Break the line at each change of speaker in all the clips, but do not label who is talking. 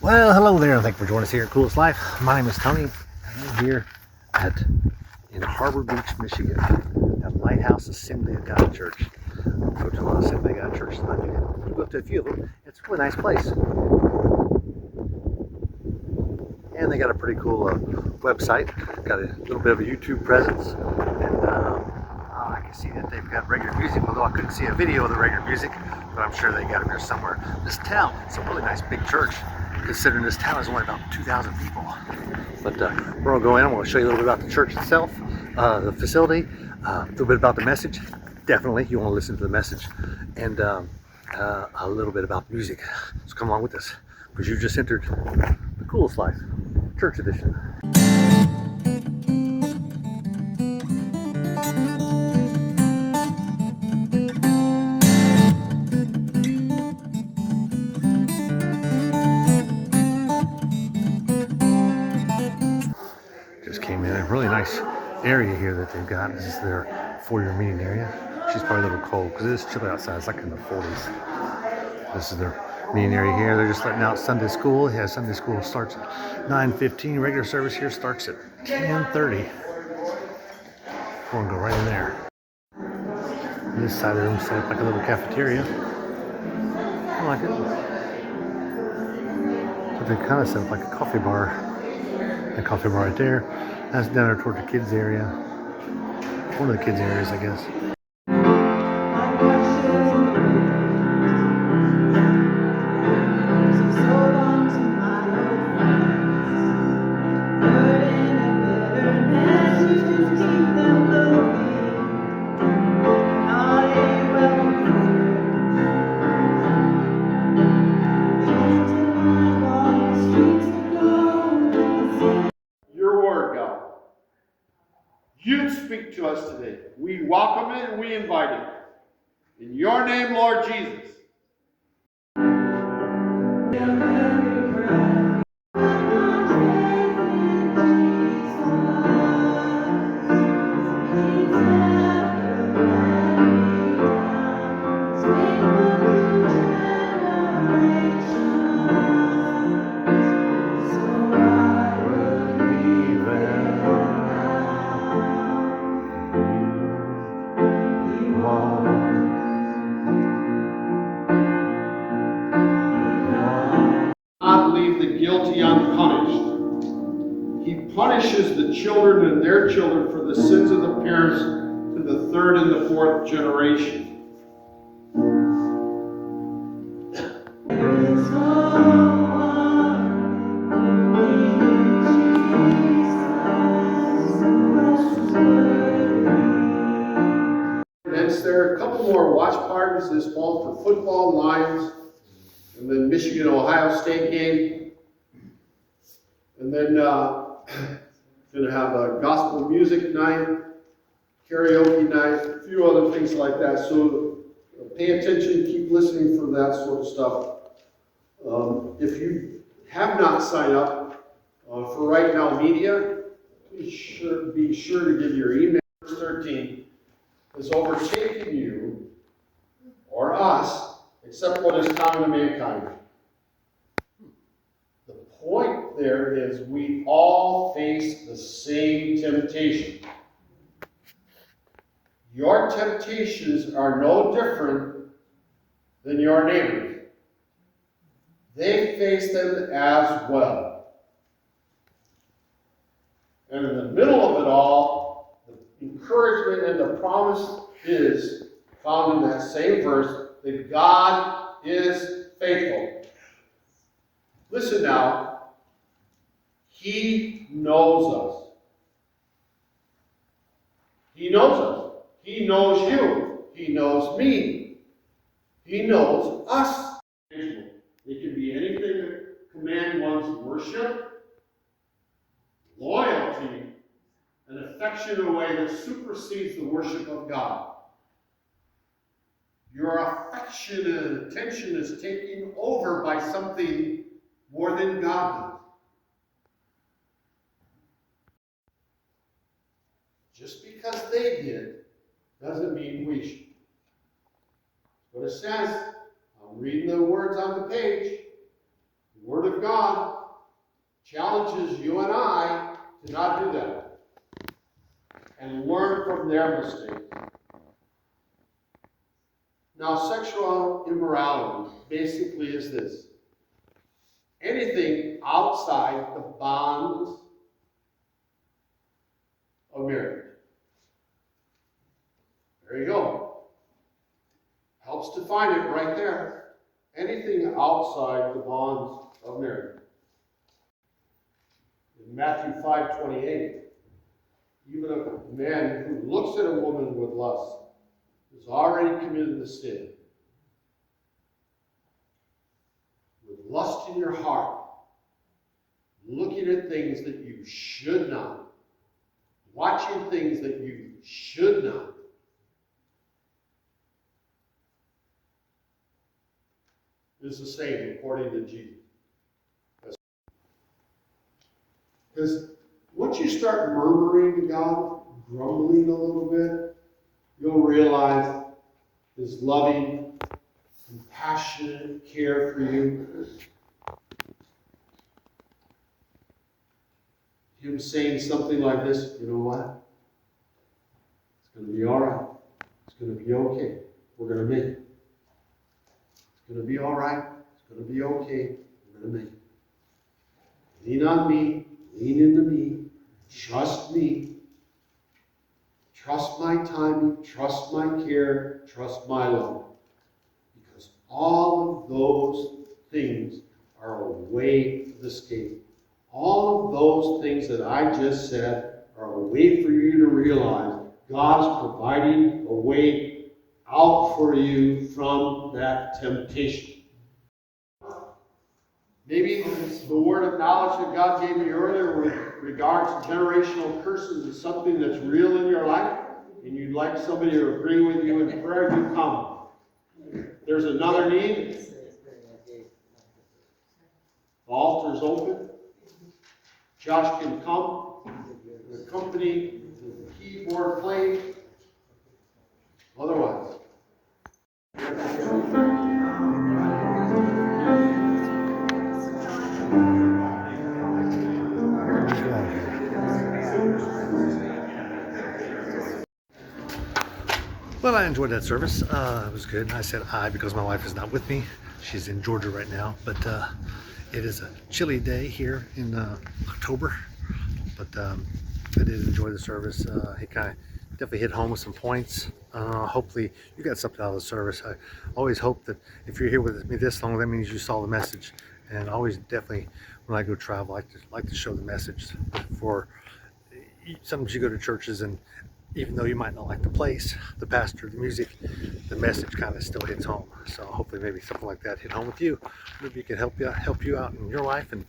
Well, hello there, and thank you for joining us here at Coolest Life. My name is Tony, and I'm here in Harbor Beach, Michigan, at Lighthouse Assembly of God Church. I go to a lot of Assembly of God churches, and I do go up to a few of them. It's a really nice place, and they got a pretty cool website. Got a little bit of a YouTube presence, and I can see that they've got regular music. Although I couldn't see a video of the regular music, but I'm sure they got them here somewhere. This town, it's a really nice big church, considering this town is only about 2,000 people. But we're gonna go in. I'm gonna show you a little bit about the church itself, the facility, a little bit about the message. Definitely, you want to listen to the message, and a little bit about music. So come along with us, because you just entered the Coolest Life Church Edition. Just came in a really nice area here that they've got. This is their foyer meeting area. She's probably a little cold because it is chilly outside. It's like in the 40s. This is their meeting area here. They're just letting out Sunday school. Yeah, Sunday school starts at 9:15. Regular service here starts at 10:30. We're gonna go right in there. This side of the room set up like a little cafeteria. I like it. But they kind of set up like a coffee bar. A coffee bar right there. That's down there toward the kids area. One of the kids areas, I guess.
You speak to us today. We welcome it and we invite it. In your name, Lord Jesus. Not leave the guilty unpunished. He punishes the children and their children for the sins of the parents to the third and the fourth generation. There are a couple more watch parties this fall for football, Lions, and then Michigan-Ohio State game. And then going to have a gospel music night, karaoke night, a few other things like that. So pay attention, keep listening for that sort of stuff. If you have not signed up for Right Now Media, be sure to give your email. Verse 13 has overtaken you or us, except what is common to mankind. The point there is we all face the same temptation. Your temptations are no different than your neighbor's. They face them as well. And in the middle of it all, the encouragement and the promise is found in that same verse that God is faithful. Listen now. He knows us. He knows us. He knows you. He knows me. He knows us. It can be anything that commands one's worship, loyalty, and affection in a way that supersedes the worship of God. Your affection and attention is taken over by something more than God does. Just because they did doesn't mean we should. What it says, I'm reading the words on the page. The Word of God challenges you and I to not do that and learn from their mistakes. Now, sexual immorality basically is this: anything outside the bonds of marriage. There you go. Helps define it right there. Anything outside the bonds of marriage. In Matthew 5:28, even a man who looks at a woman with lust has already committed the sin. With lust in your heart, looking at things that you should not, watching things that you should not. Is the same according to Jesus. Because once you start murmuring to God, grumbling a little bit, you'll realize His loving, compassionate care for you. Him saying something like this: you know what? It's going to be all right. It's going to be okay. We're going to make it. It's going to be all right. It's going to be okay. We're going to make it. Lean on me. Lean into me. Trust me. Trust my timing. Trust my care. Trust my love. Because all of those things are a way of escape. All of those things that I just said are a way for you to realize God's providing a way out for you from that temptation. Maybe the word of knowledge that God gave me earlier with regards to generational curses is something that's real in your life, and you'd like somebody to agree with you in prayer, you come. There's another need. The altar's open. Josh can come, accompany the keyboard playing. Otherwise,
Well, I enjoyed that service. It was good. I said I because my wife is not with me. She's in Georgia right now, but it is a chilly day here in October. But I did enjoy the service. He kind of definitely hit home with some points. Hopefully you got something out of the service. I always hope that if you're here with me this long, that means you saw the message. And always definitely, when I go travel, I like to show the message. For sometimes you go to churches, and even though you might not like the place, the pastor, the music, the message kind of still hits home. So hopefully maybe something like that hit home with you. Maybe it can help you out in your life, and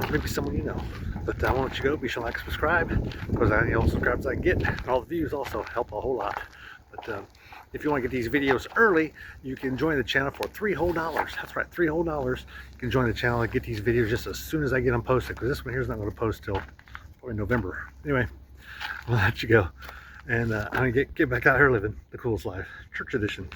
maybe someone you know. But I won't let you go. Be sure to like and subscribe, because any old subscribers I get, and all the views also help a whole lot. But if you want to get these videos early, you can join the channel for $3 whole. That's right, $3 whole. You can join the channel and get these videos just as soon as I get them posted, because this one here is not going to post till probably November. Anyway, I'll let you go. And I'm going to get back out here living the coolest life. Church edition.